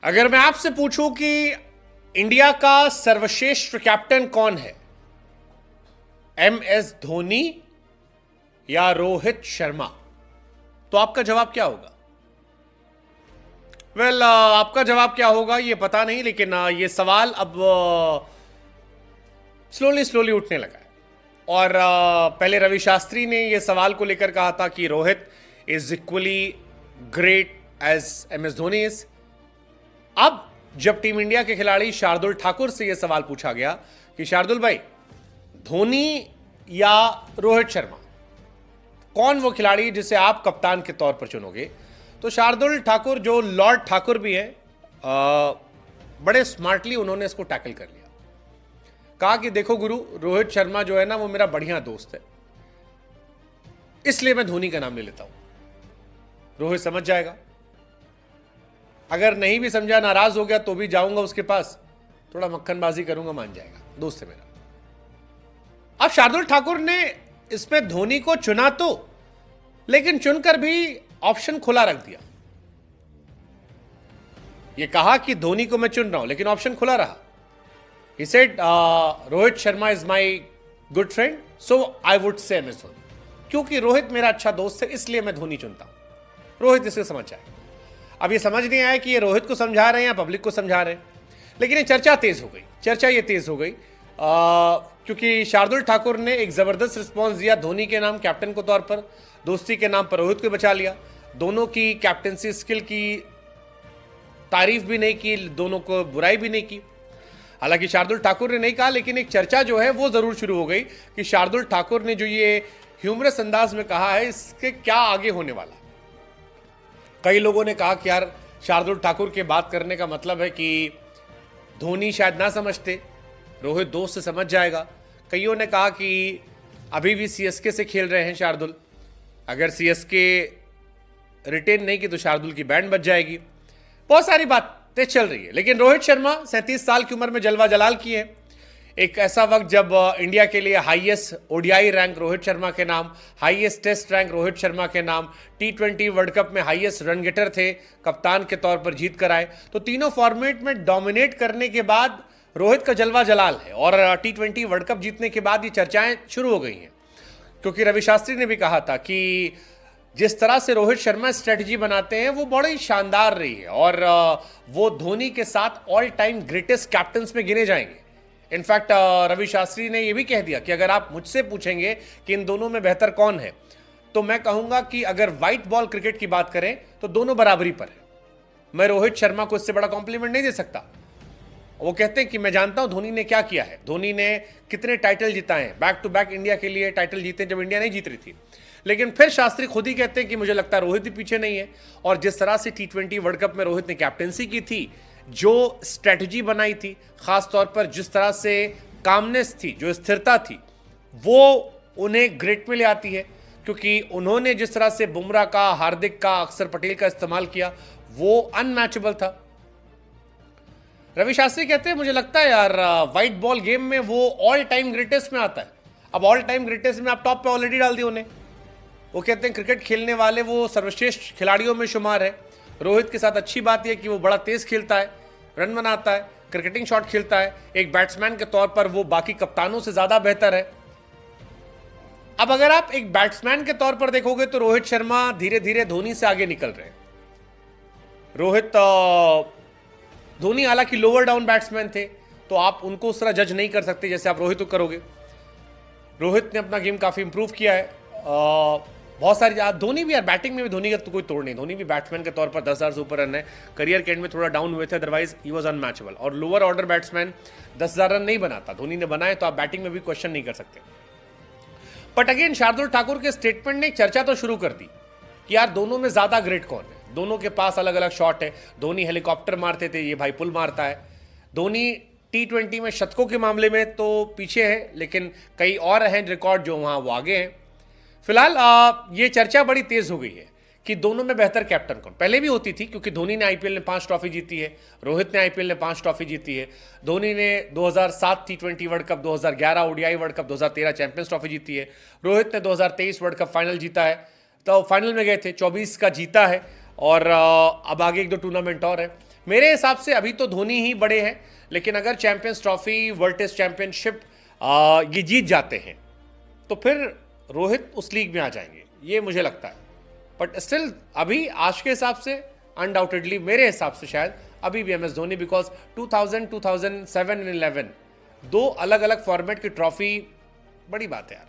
अगर मैं आपसे पूछूं कि इंडिया का सर्वश्रेष्ठ कैप्टन कौन है, MS धोनी या रोहित शर्मा, तो आपका जवाब क्या होगा? आपका जवाब क्या होगा ये पता नहीं, लेकिन ये सवाल अब स्लोली स्लोली उठने लगा है। और पहले रवि शास्त्री ने ये सवाल को लेकर कहा था कि Rohit is equally great as MS Dhoni is. अब जब टीम इंडिया के खिलाड़ी शार्दुल ठाकुर से यह सवाल पूछा गया कि शार्दुल भाई, धोनी या रोहित शर्मा, कौन वो खिलाड़ी जिसे आप कप्तान के तौर पर चुनोगे, तो शार्दुल ठाकुर, जो लॉर्ड ठाकुर भी है, बड़े स्मार्टली उन्होंने इसको टैकल कर लिया। कहा कि देखो गुरु, रोहित शर्मा जो है ना, वो मेरा बढ़िया दोस्त है, इसलिए मैं धोनी का नाम ले लेता हूं। रोहित समझ जाएगा, अगर नहीं भी समझा, नाराज हो गया, तो भी जाऊंगा उसके पास, थोड़ा मक्खनबाजी करूंगा, मान जाएगा, दोस्त है मेरा। अब शार्दुल ठाकुर ने इसमें धोनी को चुना तो, लेकिन चुनकर भी ऑप्शन खुला रख दिया। यह कहा कि धोनी को मैं चुन रहा हूं, लेकिन ऑप्शन खुला रहा। He said, Rohit Sharma is my good friend, so I would say MS Dhoni. क्योंकि रोहित मेरा अच्छा दोस्त है, इसलिए मैं धोनी चुनता हूं। रोहित इसे समझ जाए। अब ये समझ नहीं आया कि ये रोहित को समझा रहे हैं या पब्लिक को समझा रहे हैं, लेकिन ये चर्चा तेज हो गई। चर्चा ये तेज हो गई क्योंकि शार्दुल ठाकुर ने एक जबरदस्त रिस्पॉन्स दिया धोनी के नाम कैप्टन के तौर पर, दोस्ती के नाम पर रोहित को बचा लिया, दोनों की कैप्टनसी स्किल की तारीफ भी नहीं की, दोनों को बुराई भी नहीं की। हालांकि शार्दुल ठाकुर ने नहीं कहा, लेकिन एक चर्चा जो है वो जरूर शुरू हो गई कि शार्दुल ठाकुर ने जो ये ह्यूमरस अंदाज में कहा है, इसके क्या आगे होने वाला। कई लोगों ने कहा कि यार, शार्दुल ठाकुर के बात करने का मतलब है कि धोनी शायद ना समझते, रोहित दोस्त से समझ जाएगा। कईयों ने कहा कि अभी भी CSK से खेल रहे हैं शार्दुल, अगर CSK रिटेन नहीं की तो शार्दुल की बैंड बच जाएगी। बहुत सारी बातें चल रही है, लेकिन रोहित शर्मा 37 साल की उम्र में जलवा जलाल की है। एक ऐसा वक्त जब इंडिया के लिए highest ODI rank Rohit Sharma के नाम, highest test rank Rohit Sharma के नाम, T20 वर्ल्ड कप में हाईएस्ट रन गेटर थे, कप्तान के तौर पर जीत कर आए। तो तीनों फॉर्मेट में डोमिनेट करने के बाद रोहित का जलवा जलाल है, और T20 वर्ल्ड कप जीतने के बाद ये चर्चाएं शुरू हो गई हैं। क्योंकि रवि शास्त्री ने भी कहा था कि जिस तरह से रोहित शर्मा स्ट्रेटजी बनाते हैं वो बड़ी शानदार रही है, और वो धोनी के साथ ऑल टाइम ग्रेटेस्ट कैप्टन्स में गिने जाएंगे। इनफैक्ट रवि शास्त्री ने यह भी कह दिया कि अगर आप मुझसे पूछेंगे कि इन दोनों में बेहतर कौन है, तो मैं कहूंगा कि अगर व्हाइट बॉल क्रिकेट की बात करें तो दोनों बराबरी पर है। मैं रोहित शर्मा को इससे बड़ा कॉम्प्लीमेंट नहीं दे सकता। वो कहते हैं कि मैं जानता हूं धोनी ने क्या किया है, धोनी ने कितने टाइटल जिताए हैं, बैक टू बैक इंडिया के लिए टाइटल जीते जब इंडिया नहीं जीत रही थी। लेकिन फिर शास्त्री खुद ही कहते हैं कि मुझे लगता है रोहित भी पीछे नहीं है, और जिस तरह से T20 वर्ल्ड कप में रोहित ने कैप्टेंसी की थी, जो स्ट्रेटजी बनाई थी, खास तौर पर जिस तरह से कामनेस थी, जो स्थिरता थी, वो उन्हें ग्रेट में ले आती है। क्योंकि उन्होंने जिस तरह से बुमराह का, हार्दिक का, अक्षर पटेल का इस्तेमाल किया, वो अनमैचेबल था। रवि शास्त्री कहते हैं मुझे लगता है यार, व्हाइट बॉल गेम में वो ऑल टाइम ग्रेटेस्ट में आता है। अब ऑल टाइम ग्रेटेस्ट में आप टॉप पे ऑलरेडी डाल दिए उन्हें। वो कहते हैं क्रिकेट खेलने वाले वो सर्वश्रेष्ठ खिलाड़ियों में शुमार है। रोहित के साथ अच्छी बात यह कि वो बड़ा तेज खेलता है, रन बनाता है, क्रिकेटिंग शॉट खेलता है, एक बैट्समैन के तौर पर वो बाकी कप्तानों से ज्यादा बेहतर है। अब अगर आप एक बैट्समैन के तौर पर देखोगे तो रोहित शर्मा धीरे धीरे धोनी से आगे निकल रहे हैं। धोनी हालांकि लोअर डाउन बैट्समैन थे, तो आप उनको उस तरह जज नहीं कर सकते जैसे आप रोहित को करोगे। रोहित ने अपना गेम काफी इंप्रूव किया है, बहुत सारी। धोनी भी यार, बैटिंग में भी धोनी का तो कोई तोड़ नहीं। धोनी भी बैट्समैन के तौर पर 10,000 से ऊपर रन है, करियर के एंड में थोड़ा डाउन हुए थे, अदरवाइज ही वाज अनमैचेबल। और लोअर ऑर्डर बैट्समैन 10,000 रन नहीं बनाता, धोनी ने बनाए, तो आप बैटिंग में भी क्वेश्चन नहीं कर सकते। बट अगेन शार्दुल ठाकुर के स्टेटमेंट ने चर्चा तो शुरू कर दी कि यार दोनों में ज्यादा ग्रेट कौन है। दोनों के पास अलग अलग शॉट है। धोनी हेलीकॉप्टर मारते थे, ये भाई पुल मारता है। धोनी T20 में शतकों के मामले में तो पीछे है, लेकिन कई और हैं रिकॉर्ड जो वहां वो आगे हैं। फिलहाल ये चर्चा बड़ी तेज हो गई है कि दोनों में बेहतर कैप्टन कौन। पहले भी होती थी, क्योंकि धोनी ने IPL में 5 ट्रॉफी जीती है, रोहित ने IPL में 5 ट्रॉफी जीती है। धोनी ने 2007 T20 world cup, 2011 ODI world cup, 2013 champions trophy जीती है। रोहित ने 2023 वर्ल्ड कप फाइनल जीता है, तो फाइनल में गए थे, 24 का जीता है, और अब आगे 1-2 टूर्नामेंट और है। मेरे हिसाब से अभी तो धोनी ही बड़े हैं, लेकिन अगर champions trophy, world test championship ये जीत जाते हैं तो फिर रोहित उस लीग में आ जाएंगे, ये मुझे लगता है। बट स्टिल अभी आज के हिसाब से अनडाउटेडली मेरे हिसाब से शायद अभी भी MS धोनी, बिकॉज 2000, 2007 एंड 11 दो अलग अलग फॉर्मेट की ट्रॉफी बड़ी बात है यार।